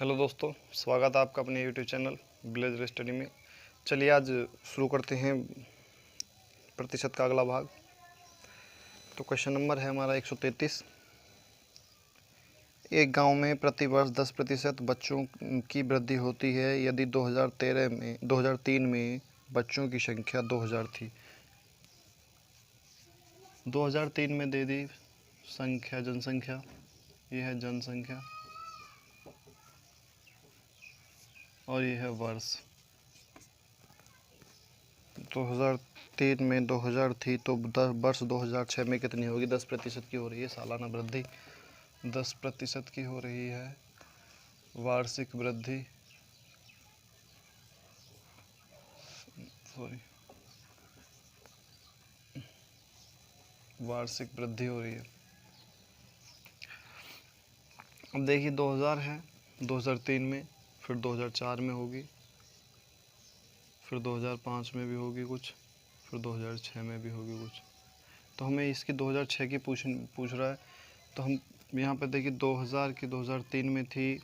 Hello दोस्तों, स्वागत है आपका अपने यूट्यूब चैनल विलेज स्टडी में। चलिए आज शुरू करते हैं प्रतिशत का अगला भाग। तो क्वेश्चन नंबर है हमारा 133। एक गांव में प्रतिवर्ष 10% बच्चों की वृद्धि होती है यदि 2003 में बच्चों की संख्या 2000 थी। 2003 में दे दी संख्या, जनसंख्या, ये है जनसंख्या और ये है वर्ष। 2003 में 2000 थी तो वर्ष 2006 में कितनी होगी? 10% की हो रही है सालाना वृद्धि, 10% की हो रही है वार्षिक वृद्धि, वार्षिक वृद्धि हो रही है। अब देखिए 2000 है, 2003 में, फिर 2004 में होगी, फिर 2005 में भी होगी कुछ, फिर 2006 में भी होगी कुछ। तो हमें इसकी 2006 की पूछ रहा है। तो हम यहाँ पे देखिए 2000 की 2003 में थी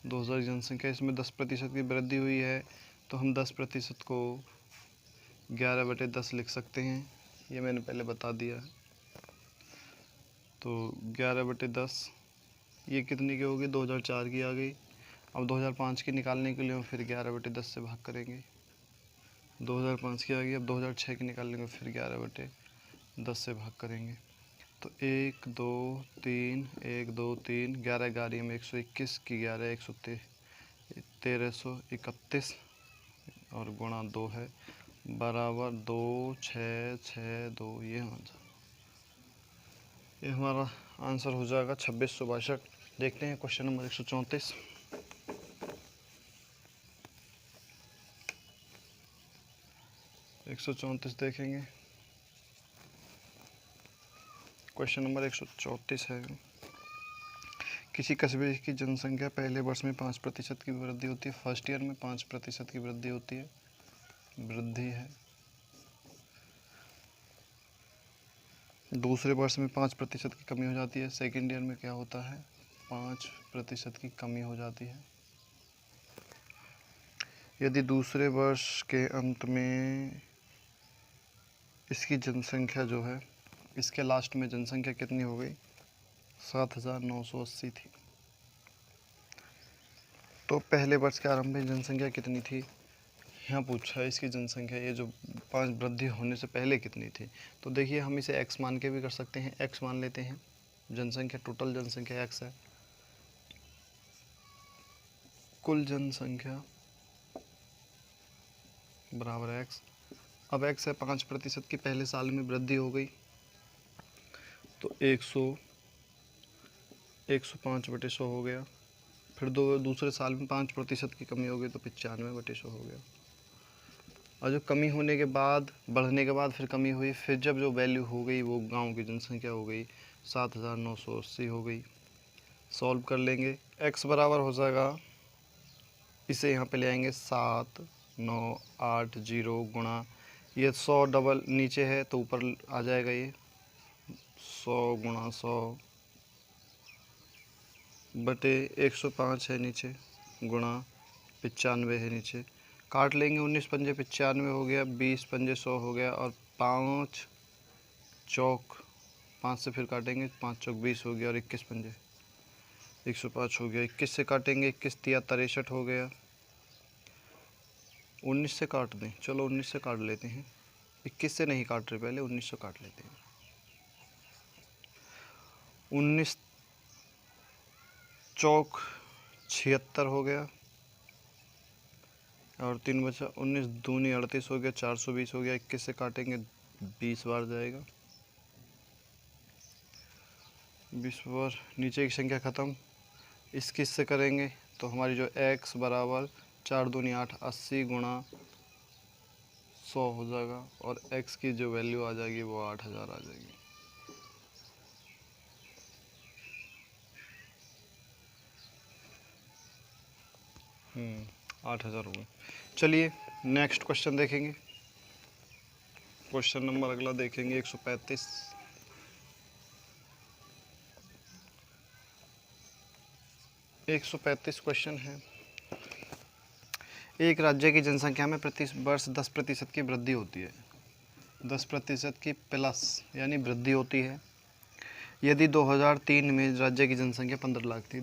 2000 जनसंख्या, इसमें 10% की वृद्धि हुई है। तो हम 10% को 11/10 लिख सकते हैं, ये मैंने पहले बता दिया है। तो 11/10 ये कितनी की होगी? 2004 की आ गई। अब 2005 की निकालने के लिए हम फिर 11/10 से भाग करेंगे। 2005 की आ गई। अब 2006 की निकालने के फिर 11/10 से भाग करेंगे। तो 1 2 3 1 2 3 11 11 में 121 की 11 1331 और गुणा 2 है बराबर 2 6 6 2। ये हमारा आंसर हो जाएगा 2662। देखते हैं क्वेश्चन नंबर 134। देखेंगे। क्वेश्चन नंबर 134 है। किसी कस्बे की जनसंख्या पहले वर्ष में 5% की वृद्धि होती है। फर्स्ट ईयर में 5% की वृद्धि होती है, वृद्धि है। दूसरे वर्ष में 5% की कमी हो जाती है। सेकेंड ईयर में क्या होता है? 5% की कमी हो जाती है। यदि दूसरे वर्ष के अंत में इसकी जनसंख्या जो है, इसके लास्ट में जनसंख्या कितनी हो गई? 7980 थी। तो पहले वर्ष के आरंभ में जनसंख्या कितनी थी? यहाँ पूछा है इसकी जनसंख्या, ये जो 5 वृद्धि होने से पहले कितनी थी। तो देखिए हम इसे x मान के भी कर सकते हैं। x मान लेते हैं, जनसंख्या, टोटल जनसंख्या x है, कुल जनसंख्या बराबर x। अब x है 5% की पहले साल में वृद्धि हो गई तो 105/100 हो गया। फिर दूसरे साल में 5% की कमी हो गई तो 95/100 हो गया। और जो कमी होने के बाद, बढ़ने के बाद फिर कमी हुई, फिर जब जो वैल्यू हो गई वो गांव की जनसंख्या हो गई 7980 हो गई। सॉल्व कर लेंगे। x बराबर हो जाएगा, इसे यहाँ पे ले आएंगे 7980 गुणा, ये 100 डबल नीचे है तो ऊपर आ जाएगा, ये 100 गुणा 100 बटे 105 है नीचे, गुणा 95 है नीचे। काट लेंगे, 19 पंजे 95 हो गया, 20 पंजे 100 हो गया और 5 चौक 5 से फिर काटेंगे, 5 चौक 20 हो गया और 21 पंजे 105 हो गया। 21 से काटेंगे, 21 तिया 63 हो गया। 19 से काट दें, चलो 19 से काट लेते हैं। 21 से नहीं काट रहे, पहले 19 से काट लेते हैं। 19 चौक 76 हो गया और 3 बचा, 19 दूनी 38 हो गया, 420 हो गया। 21 से काटेंगे 20 बार जाएगा, 20 बार नीचे की संख्या ख़त्म। इस किस से करेंगे तो हमारी जो x बराबर 4 दूनी 8 80 गुणा 100 हो जाएगा और x की जो वैल्यू आ जाएगी वो 8000 आ जाएगी। हम्म, 8000 हो गए। चलिए नेक्स्ट क्वेश्चन देखेंगे। क्वेश्चन नंबर अगला देखेंगे 135। 135 क्वेश्चन है। एक राज्य की जनसंख्या में प्रति वर्ष 10% की वृद्धि होती है। 10% की प्लस यानी वृद्धि होती है। यदि 2003 में राज्य की जनसंख्या 15 लाख थी,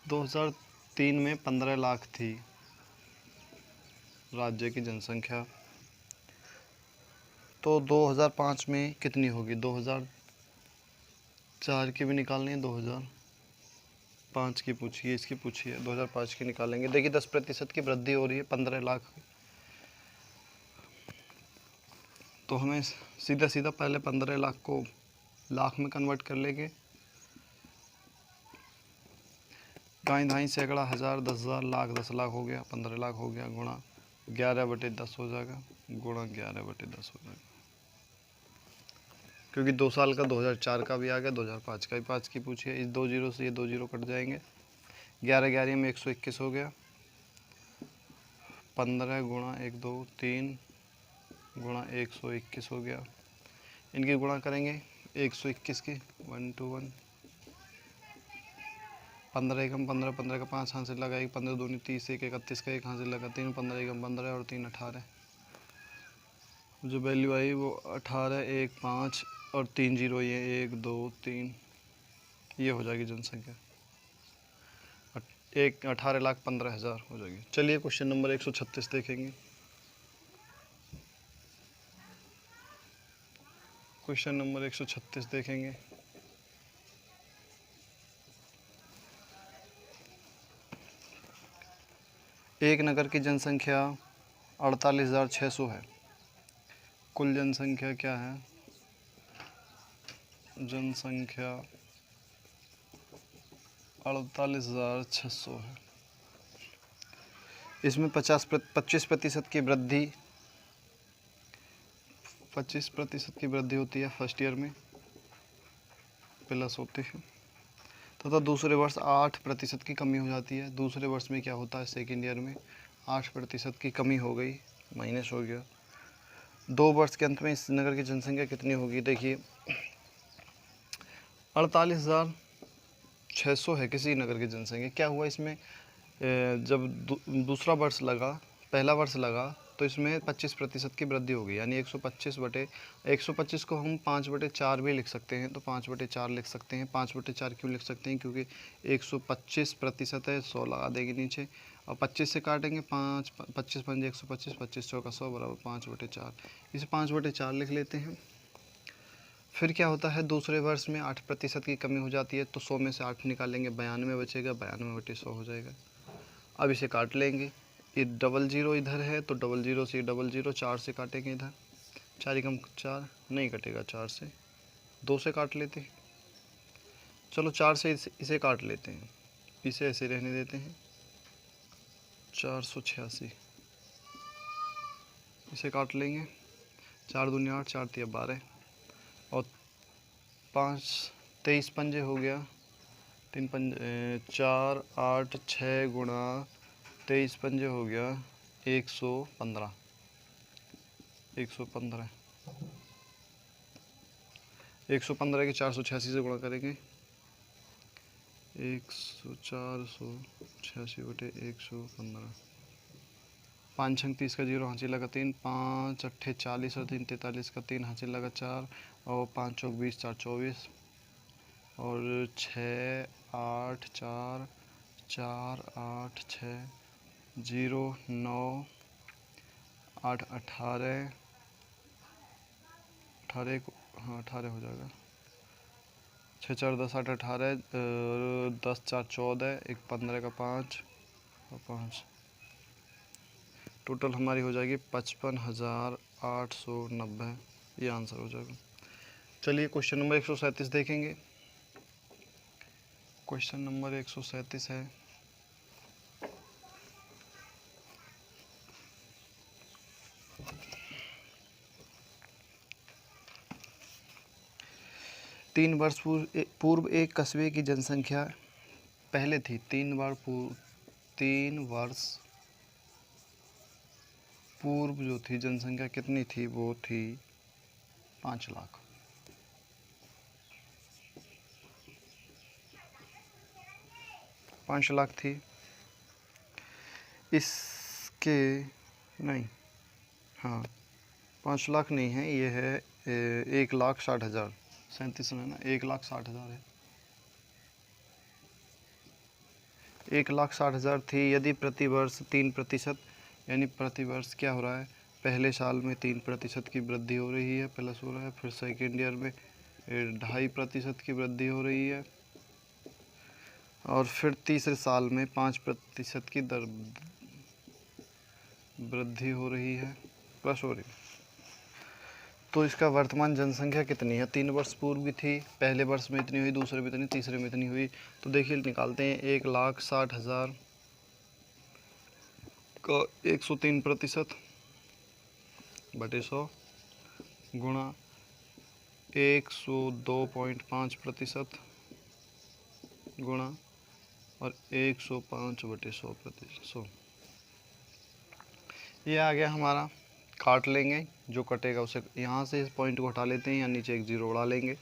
2003 में 15 लाख थी राज्य की जनसंख्या, तो 2005 में कितनी होगी? 2004 की भी निकालनी है, 2005 की पूछिए, इसकी पूछिए, 2005 की निकालेंगे। देखिए 10% की वृद्धि हो रही है 15 लाख, तो हमें सीधा सीधा पहले 15 लाख को लाख में कन्वर्ट कर लेंगे। गाई धाई सैकड़ा हज़ार 10,000 लाख 10 लाख हो गया, 15 लाख हो गया, गुणा 11/10 हो जाएगा, गुणा 11/10 हो जाएगा, क्योंकि 2 साल का 2004 का भी आ गया, 2005 का भी 5 की पूछिए। इस 2 जीरो से ये 2 जीरो कट जाएंगे, 11 11 में 121 हो गया, 15 गुणा 1 2 3 गुणा 121 हो गया। इनकी गुणा करेंगे 121 की, 1 2 1, 15 एकम 15, 15 का 5 हाथ से लगा, 1 15 दूनी 30, 1 31 का 1 हाथ से लगा, 3 15 एकम 15 और 3 18, जो वैल्यू आई वो 18 1 5 और 3 जीरो, ये 1 2 3, ये हो जाएगी जनसंख्या। 18,15,000 हो जाएगी। चलिए क्वेश्चन नंबर 136 देखेंगे। क्वेश्चन नंबर 136 देखेंगे। एक नगर की जनसंख्या 48,600 है। कुल जनसंख्या क्या है? जनसंख्या 48,600 है। इसमें 25% की वृद्धि 25% की वृद्धि होती है फर्स्ट ईयर में, प्लस होती है, तथा दूसरे वर्ष 8% की कमी हो जाती है। दूसरे वर्ष में क्या होता है? सेकेंड ईयर में 8% की कमी हो गई, माइनस हो गया। 2 वर्ष के अंत में इस नगर की जनसंख्या कितनी होगी? देखिए 48,600 है किसी नगर की जनसंख्या। क्या हुआ इसमें, जब दूसरा वर्ष लगा, पहला वर्ष लगा, तो इसमें 25% की वृद्धि हो गई, यानी 125 को हम 5/4 भी लिख सकते हैं, तो 5/4 लिख सकते हैं। 5/4 क्यों लिख सकते हैं? क्योंकि 125% है, 100 लगा देंगे नीचे, और 25 से काटेंगे, 5 25 पंजे 125, 25 चौका 100 बराबर 5/4, इसे 5/4 लिख लेते हैं। फिर क्या होता है, दूसरे वर्ष में 8% की कमी हो जाती है, तो 100 में से 8 निकालेंगे, 92 बचेगा, 92/100 हो जाएगा। अब इसे काट लेंगे, ये डबल जीरो इधर है, तो डबल जीरो से डबल जीरो, 4 से काटेंगे, इधर 4 एकम 4 नहीं कटेगा, 4 से 2 से काट लेते हैं। चलो 4 से इसे काट लेते हैं, इसे ऐसे रहने देते हैं, 486 इसे काट लेंगे, 4 दूनी 8, 4 तिया 12, और 5 23 पंजे हो गया, 3 पंजे 4 8 6 गुणा 23 पंजे हो गया 115, 115 की 486 से गुणा करेंगे, 486/115, 5 छंग 30 का 0 हासिल लगा 3, 5 अट्ठे 40 और 3 43 का 3 हासिल लगा 4, और 5 चौक 20, 4 24, और 6 8 4 4 8 6 0 9 8 18 हाँ 18 हो जाएगा, 6 4 10 8 18, 10 4 14, 1 15 का 5 और 5, टोटल हमारी हो जाएगी 55,890, ये आंसर हो जाएगा। चलिए क्वेश्चन नंबर 137 देखेंगे। क्वेश्चन नंबर 137 है, तीन वर्ष पूर्व एक कस्बे की जनसंख्या पहले थी, 3 वर्ष पूर्व जो थी जनसंख्या कितनी थी? वो थी 5 लाख। 5 लाख थी। इसके नहीं, हाँ 5 लाख नहीं है, ये है 1,60,000, 37 है ना, 1,60,000 है, 1,60,000 थी। यदि प्रति वर्ष 3%, यानी प्रति वर्ष क्या हो रहा है, पहले साल में 3% की वृद्धि हो रही है, प्लस हो रहा है, फिर सेकेंड ईयर में 2.5% की वृद्धि हो रही है, और फिर तीसरे साल में 5% की दर वृद्धि हो रही है, प्लस हो रही है। तो इसका वर्तमान जनसंख्या कितनी है, 3 वर्ष पूर्व की थी, पहले वर्ष में इतनी हुई, दूसरे में इतनी, तीसरे में इतनी हुई। तो देखिए निकालते हैं, 1,60,000 का 103% बटे 100 गुणा 102.5% गुणा और 105/100%। ये आ गया हमारा। काट लेंगे, जो कटेगा उसे यहाँ से इस पॉइंट को हटा लेते हैं, या नीचे एक जीरो उड़ा लेंगे,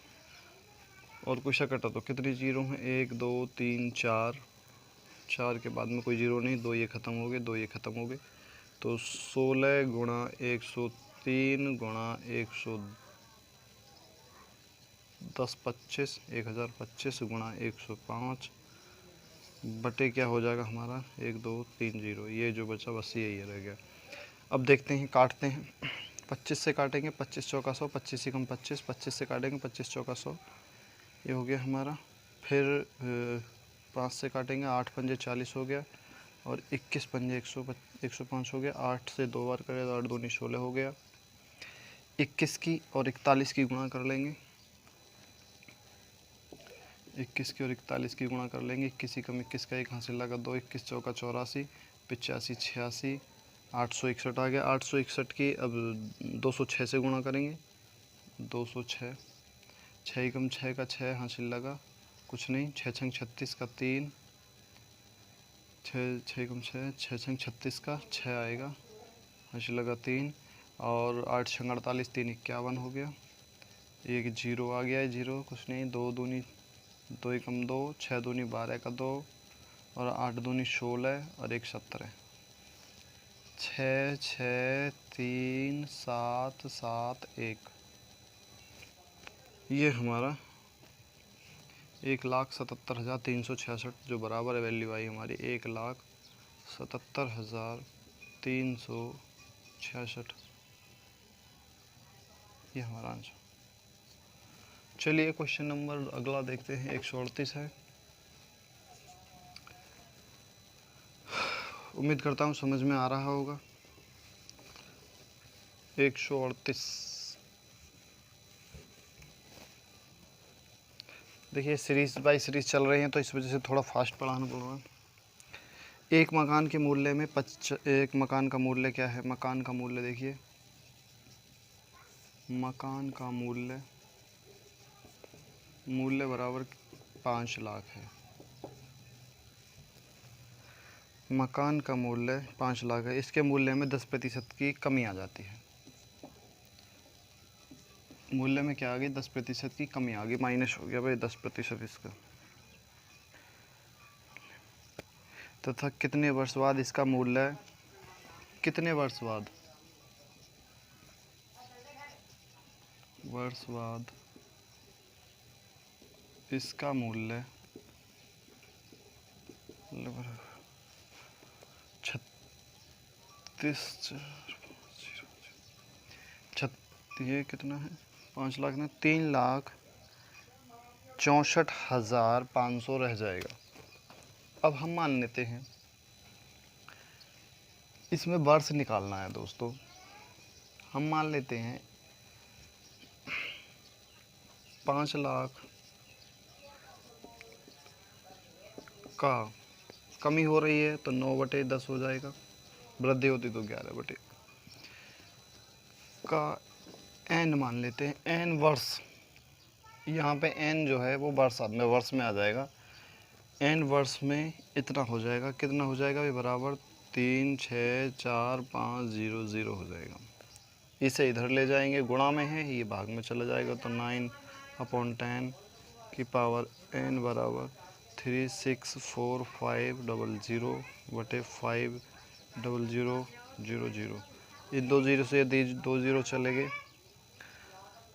और कुछ कटा तो कितने जीरो हैं, 1 2 3 4, 4 के बाद में कोई जीरो नहीं, 2 ये ख़त्म हो गए, 2 ये ख़त्म हो गए। तो 16 गुणा 103 गुणा 110 25, 1025 गुणा 105 बटे क्या हो जाएगा हमारा, 1 2 3 0। ये जो बचा बस यही रह गया। अब देखते हैं, काटते हैं। 25 से काटेंगे, 25 चौका 100, 25 से कम 25, 25 से काटेंगे, 25 चौका 100, ये हो गया हमारा। फिर 5 से काटेंगे, 8 पंजे 40 हो गया, और 21 पंजे 105 हो गया। 8 से 2 बार करें तो 8 दूनी 16 हो गया। 21 की और 41 की गुणा कर लेंगे, 21 की और 41 की गुणा कर लेंगे। 21 कम 21 का 1 हासिल लगा 2, 21 चौका 84, 85 86, 861 आ गया। 861 की अब 206 से गुणा करेंगे, 206, 6 कम 6 का 6 हासिल लगा कुछ नहीं, 6 छंग 36 का 3, 6 कम 6, 6 छंग 36 का 6 आएगा, हासिल लगा 3, और 8 छंग 48, 3 51 हो गया। एक जीरो आ गया है, जीरो कुछ नहीं, 2 दूनी 2 एकम 2, 6 दूनी 12 का 2, और 8 दूनी 16 और 1 17, 6 6 3 7 7 1। ये हमारा 1,77,366, जो बराबर है वैल्यू आई हमारी 1,77,366। ये हमारा आंसर। चलिए क्वेश्चन नंबर अगला देखते हैं, 138 है। उम्मीद करता हूँ समझ में आ रहा होगा। 138 देखिए, सीरीज बाय सीरीज चल रही हैं, तो इस वजह से थोड़ा फास्ट पढ़ाना पड़ रहा है। एक मकान के मूल्य में एक मकान का मूल्य क्या है, मकान का मूल्य देखिए, मकान का मूल्य बराबर 5 लाख है। मकान का मूल्य 5 लाख है, इसके मूल्य में 10% की कमी आ जाती है। मूल्य में क्या आ गई, 10% की कमी आ गई, माइनस हो गया भाई 10% इसका। तथा कितने वर्ष बाद इसका मूल्य, कितने वर्ष बाद इसका मूल्य 36, ये कितना है, 5 लाख में 3,64,500 रह जाएगा। अब हम मान लेते हैं, इसमें वर्ष निकालना है दोस्तों। हम मान लेते हैं 5 लाख का कमी हो रही है तो 9/10 हो जाएगा, वृद्धि होती तो 11 का n मान लेते हैं, n वर्ष, यहाँ पे n जो है वो वर्ष में आ जाएगा। n वर्ष में इतना हो जाएगा, कितना हो जाएगा ये बराबर 3 6 4 5 0 0 हो जाएगा। इसे इधर ले जाएंगे, गुणा में है, ये भाग में चला जाएगा, तो 9/10 की पावर n बराबर 364500 बटे 50000। इन 2 जीरो से यदि 2 जीरो चले गए।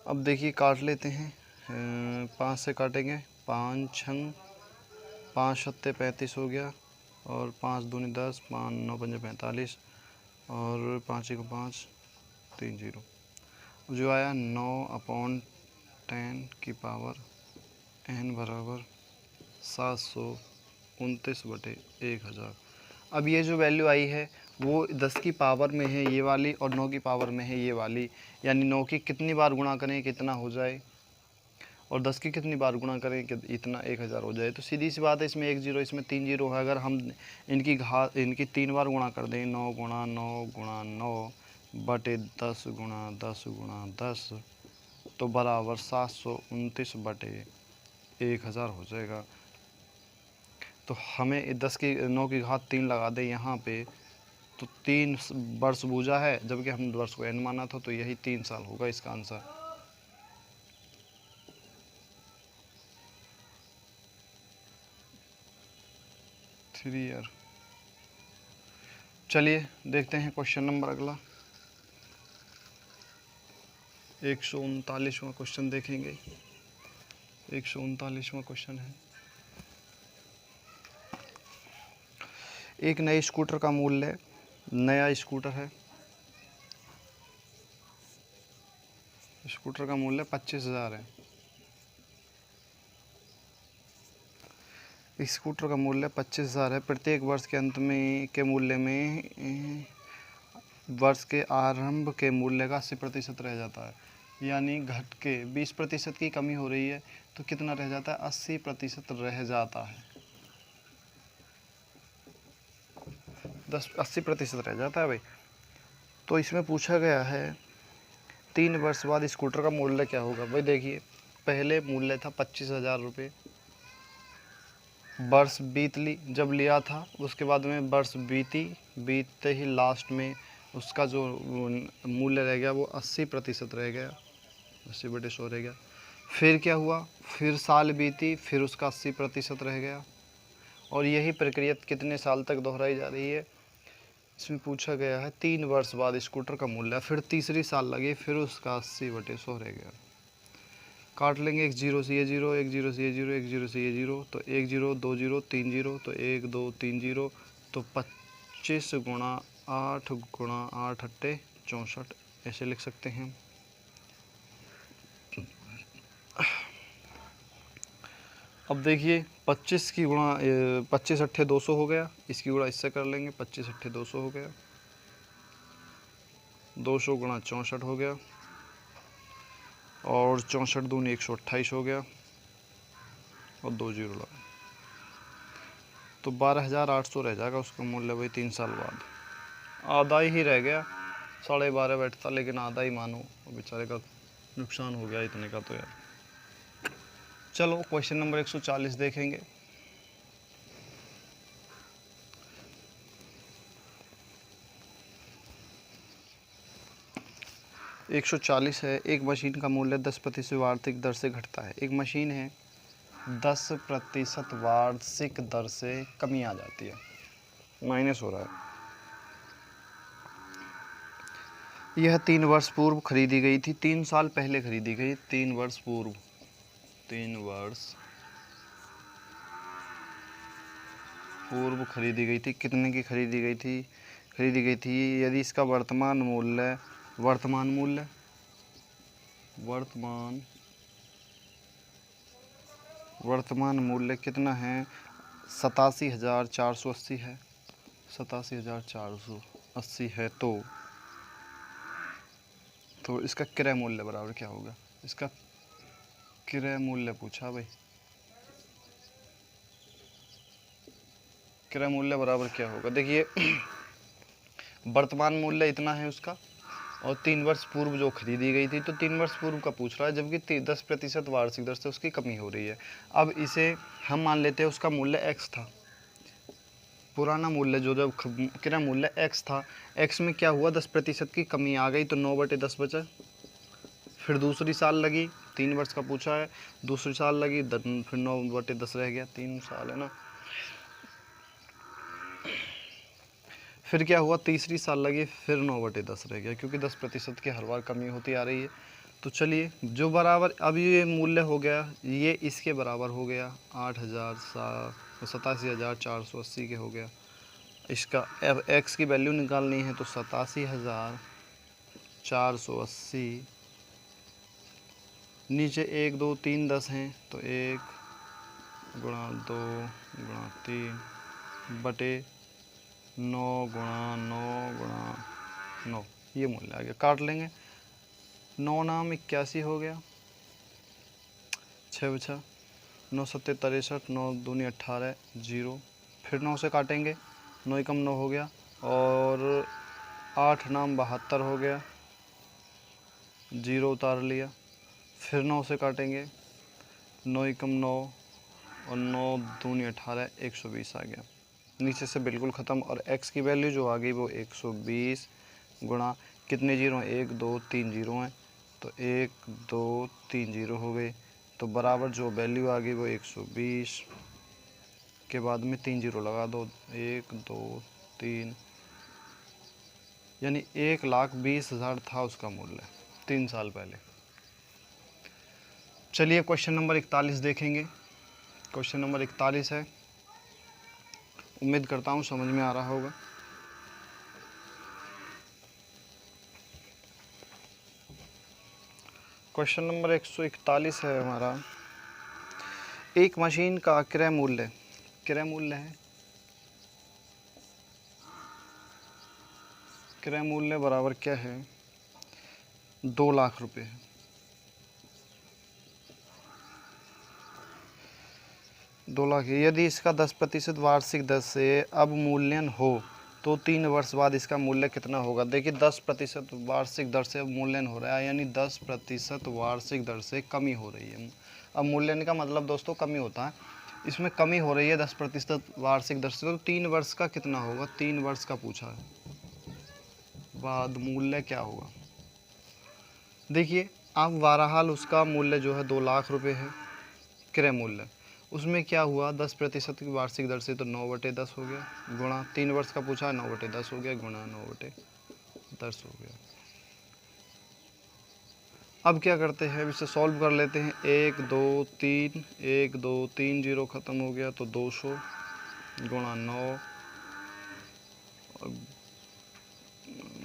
अब देखिए काट लेते हैं, 5 से काटेंगे, 5 छंग 5 सत्ते 35 हो गया, और 5 दूनी 10, 5 9 पंजे 45, और 5 1 5 3 जीरो। जो आया 9/10 की पावर n बराबर 729 बटे 1000। अब ये जो वैल्यू आई है वो 10 की पावर में है ये वाली, और 9 की पावर में है ये वाली, यानी 9 की कितनी बार गुणा करें कितना हो जाए, और 10 की कितनी बार गुणा करें कि इतना 1000 हो जाए। तो सीधी सी बात है, इसमें 1 जीरो, इसमें 3 जीरो है। अगर हम इनकी 3 बार गुणा कर दें, 9 गुणा 9 गुणा 9 बटे 10 गुणा 10 गुणा 10, तो बराबर 729 बटे 1000 हो जाएगा। तो हमें 10 की 9 की घात 3 लगा दें यहाँ पे, तो 3 वर्ष बूझा है, जबकि हम वर्ष को n माना था, तो यही 3 साल होगा इसका आंसर। Three year. चलिए देखते हैं क्वेश्चन नंबर अगला, 139वां क्वेश्चन देखेंगे। 139वां क्वेश्चन है, एक नए स्कूटर का मूल्य, नया स्कूटर है, स्कूटर का मूल्य 25,000 है। स्कूटर का मूल्य 25,000 है। प्रत्येक वर्ष के अंत में के मूल्य में वर्ष के आरंभ के मूल्य का 80% रह जाता है, यानी घट के 20% की कमी हो रही है, तो कितना रह जाता है, 80% रह जाता है। 80% रह जाता है भाई। तो इसमें पूछा गया है 3 वर्ष बाद स्कूटर का मूल्य क्या होगा। भाई देखिए, पहले मूल्य था 25,000 रुपये, वर्ष बीत ली जब लिया था, उसके बाद में वर्ष बीतते ही लास्ट में उसका जो मूल्य रह गया वो 80% रह गया, 80/100 रह गया। फिर क्या हुआ, फिर साल बीती, फिर उसका 80% रह गया, और यही प्रक्रिया कितने साल तक दोहराई जा रही है। इसमें पूछा गया है 3 वर्ष बाद स्कूटर का मूल्य, फिर तीसरी साल लगी, फिर उसका 80/100 रह गया। काट लेंगे, 1 जीरो से ये जीरो, 1 जीरो से ये जीरो, 1 जीरो से ये जीरो, तो 1 जीरो 2 जीरो 3 जीरो, तो 1 2 3 जीरो, तो 25 गुणा 8 गुणा 8 अट्टे 64, ऐसे लिख सकते हैं। अब देखिए 25 की गुणा 25 अट्ठे 200 हो गया, इसकी गुणा इससे कर लेंगे, 25 अट्ठे 200 हो गया, 200 गुणा 64 हो गया, और 64 दूनी 128 हो गया, और 2 जीरो लगा, तो 12,800 रह जाएगा उसका मूल्य भाई 3 साल बाद। आधा ही रह गया, 12.5 बैठता, लेकिन आधा ही मानो, बेचारे का नुकसान हो गया इतने का तो यार। चलो क्वेश्चन नंबर 140 देखेंगे। है एक मशीन का मूल्य 10% वार्षिक दर से घटता है। एक मशीन है, 10% वार्षिक दर से कमी आ जाती है, माइनस हो रहा है। यह 3 वर्ष पूर्व खरीदी गई थी, 3 साल पहले खरीदी गई, 3 वर्ष पूर्व, 3 वर्ष पूर्व खरीदी गई थी। कितने की खरीदी गई थी, यदि इसका वर्तमान मूल्य कितना है, 87,480 है, 87,480 है, तो इसका क्रय मूल्य बराबर क्या होगा। इसका क्रय मूल्य पूछा भाई, क्रय मूल्य बराबर क्या होगा। देखिए वर्तमान मूल्य इतना है उसका, और 3 वर्ष पूर्व जो खरीदी गई थी, तो 3 वर्ष पूर्व का पूछ रहा है, जबकि 10% वार्षिक दर से उसकी कमी हो रही है। अब इसे हम मान लेते हैं उसका मूल्य x था, पुराना मूल्य जो जब क्रय मूल्य x था, x में क्या हुआ, 10% की कमी आ गई, तो 9/10 बचा। फिर दूसरी साल लगी, 3 वर्ष का पूछा है, दूसरी साल लगी, फिर 9/10 रह गया, 3 साल है ना। फिर क्या हुआ, तीसरी साल लगी, फिर 9/10 रह गया, क्योंकि 10% की हर बार कमी होती आ रही है। तो चलिए जो बराबर, अब ये मूल्य हो गया, ये इसके बराबर हो गया 87,480 के हो गया। इसका एक्स की वैल्यू निकालनी है, तो 87,480, नीचे 1 2 3 10 हैं, तो 1 गुणा 2 गुणा 3 बटे 9 गुणा 9 गुणा 9, ये मूल्य आ गया। काट लेंगे, 9 नाम 81 हो गया, 6 बचा, 9 सत्ते 63, 9 दूनी 18, 0, फिर 9 से काटेंगे, 9 एकम 9 हो गया, और 8 नाम 72 हो गया, 0 उतार लिया, फिर 9 से काटेंगे, 9 एकम 9 और 9 दूनी 18, 120 आ गया, नीचे से बिल्कुल ख़त्म। और x की वैल्यू जो आ गई वो 120 गुणा कितने जीरो हैं, 1 2 3 जीरो हैं, तो 1 2 3 जीरो हो गए, तो बराबर जो वैल्यू आ गई वो 120 के बाद में 3 जीरो लगा दो, 1 2 3, यानी 1,20,000 था उसका मूल्य 3 साल पहले। चलिए क्वेश्चन नंबर 41 देखेंगे। क्वेश्चन नंबर 41 है, उम्मीद करता हूँ समझ में आ रहा होगा। क्वेश्चन नंबर 141 है हमारा, एक मशीन का क्रय मूल्य है, क्रय मूल्य बराबर क्या है, 2 लाख रुपए है। 2 लाख, यदि इसका 10% वार्षिक दर से अवमूल्यन हो तो 3 वर्ष बाद इसका मूल्य कितना होगा। देखिए 10% वार्षिक दर से अवमूल्यन हो रहा है, यानी 10% वार्षिक दर से कमी हो रही है। अवमूल्यन का मतलब दोस्तों कमी होता है, इसमें कमी हो रही है 10% वार्षिक दर से, तो 3 वर्ष का कितना होगा, 3 वर्ष का पूछा है, बाद मूल्य क्या होगा। देखिए अब बहरहाल उसका मूल्य जो है 2 लाख रुपए है, क्रय मूल्य, उसमें क्या हुआ 10% की वार्षिक दर से, तो 9/10 हो गया, गुणा 3 वर्ष का पूछा है, 9/10 हो गया, गुणा 9/10 हो गया। अब क्या करते हैं, इसे सॉल्व कर लेते हैं, 1 2 3 1 2 3 जीरो ख़त्म हो गया, तो 200 गुणा 9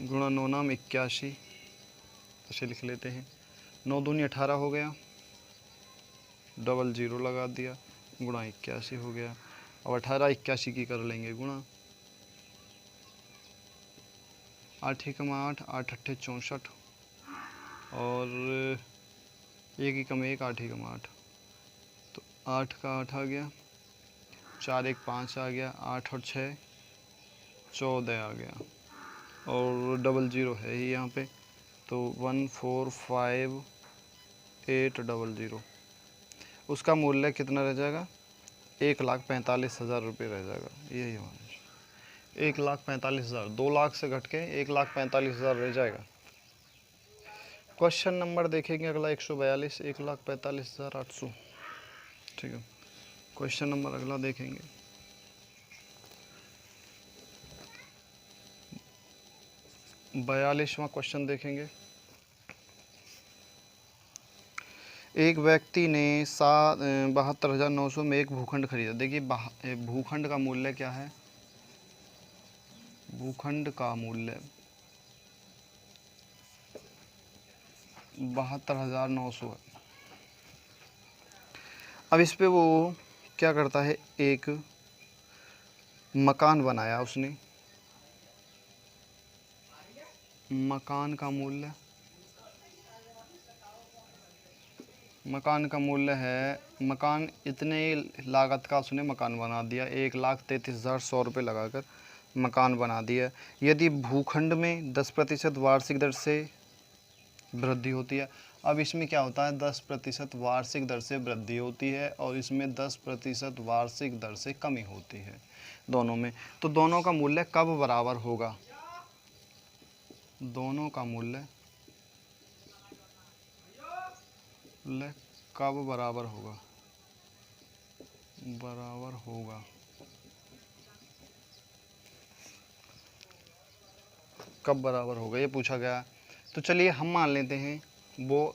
गुणा 9 नाम 81, इसे लिख लेते हैं, 9 दूनी 18 हो गया, डबल 0 लगा दिया, गुणा 81 हो गया। अब 18 81 की कर लेंगे गुणा, 8 एकम 8, 8 अट्ठे 64, और 1 एकम 1, 8 एकम 8, तो 8 का 8 आ गया, 4 1 5 आ गया, 8 और 6 14 आ गया, और डबल 0 है ही यहाँ पे, तो 1,458,000, उसका मूल्य कितना रह जाएगा, 1,45,000 रुपये रह जाएगा। यही हमारा 1,45,000, 2 लाख से घट के 1,45,000 रह जाएगा। क्वेश्चन नंबर देखेंगे अगला 142, 1,45,800, ठीक है। क्वेश्चन नंबर अगला देखेंगे, 42वां क्वेश्चन देखेंगे। एक व्यक्ति ने 72,900 में एक भूखंड खरीदा। देखिए भूखंड का मूल्य क्या है, भूखंड का मूल्य 72,900 है। अब इस पे वो क्या करता है, एक मकान बनाया उसने, मकान का मूल्य है, मकान इतने लागत का उसने मकान बना दिया, 1,33,100 रुपये लगाकर मकान बना दिया। यदि भूखंड में 10% वार्षिक दर से वृद्धि होती है, अब इसमें क्या होता है 10% वार्षिक दर से वृद्धि होती है और इसमें 10% वार्षिक दर से कमी होती है दोनों में, तो दोनों का मूल्य कब बराबर होगा, दोनों का मूल्य ले कब बराबर होगा, कब बराबर होगा ये पूछा गया। तो चलिए हम मान लेते हैं वो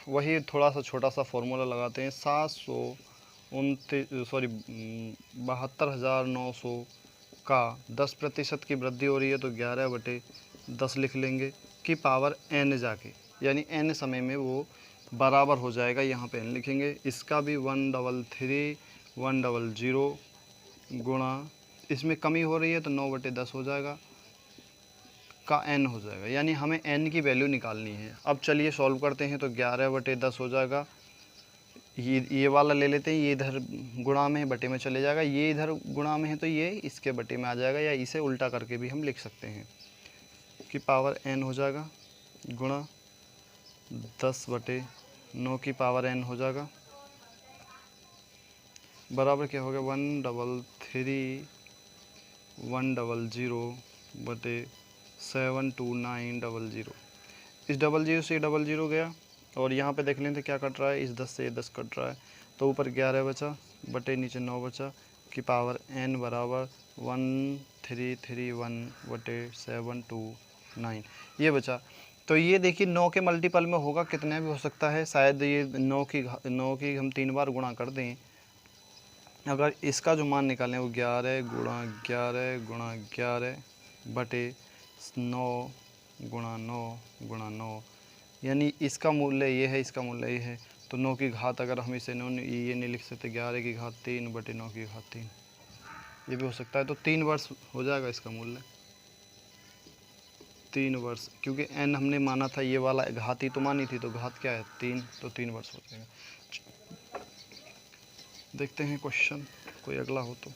वही थोड़ा सा छोटा सा फॉर्मूला लगाते हैं। 72,900 का 10% की वृद्धि हो रही है तो 11/10 लिख लेंगे कि पावर n जाके, यानी n समय में वो बराबर हो जाएगा। यहाँ पे n लिखेंगे। इसका भी 133,100 गुणा, इसमें कमी हो रही है तो 9/10 हो जाएगा का n हो जाएगा, यानी हमें n की वैल्यू निकालनी है। अब चलिए सॉल्व करते हैं। तो 11/10 हो जाएगा। ये वाला ले लेते हैं, ये इधर गुणा में है, बटे में चले जाएगा। ये इधर गुणा में है तो ये इसके बटे में आ जाएगा, या इसे उल्टा करके भी हम लिख सकते हैं कि पावर n हो जाएगा गुणा 10/9 की पावर n हो जाएगा, बराबर क्या हो गया 133,100/72900। इस 00 से 00 गया और यहाँ पे देख लें तो क्या कट रहा है, इस 10 से 10 कट रहा है तो ऊपर 11 बचा बटे नीचे 9 बचा कि पावर n बराबर 1331/729 ये बचा। तो ये देखिए 9 के मल्टीपल में होगा, कितने भी हो सकता है, शायद ये 9 की हम 3 बार गुणा कर दें। अगर इसका जो मान निकालें वो 11 गुणा 11 गुणा 11 बटे 9 गुणा 9 गुणा 9, यानी इसका मूल्य ये है, इसका मूल्य ये है। तो 9 की घात अगर हम इसे ये नहीं लिख सकते, 11 की घात 3 बटे 9 की घात 3, ये भी हो सकता है। तो 3 वर्ष हो जाएगा इसका मूल्य, 3 वर्ष, क्योंकि n हमने माना था, ये वाला घात ही तो मानी थी, तो घात क्या है 3, तो 3 वर्ष हो जाएगा। देखते हैं क्वेश्चन कोई अगला हो तो।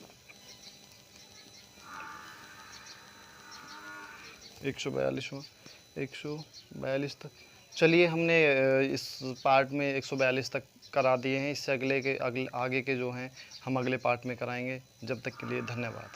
142 तक चलिए, हमने इस पार्ट में 142 तक करा दिए हैं। इससे आगे के जो हैं हम अगले पार्ट में कराएंगे। जब तक के लिए धन्यवाद।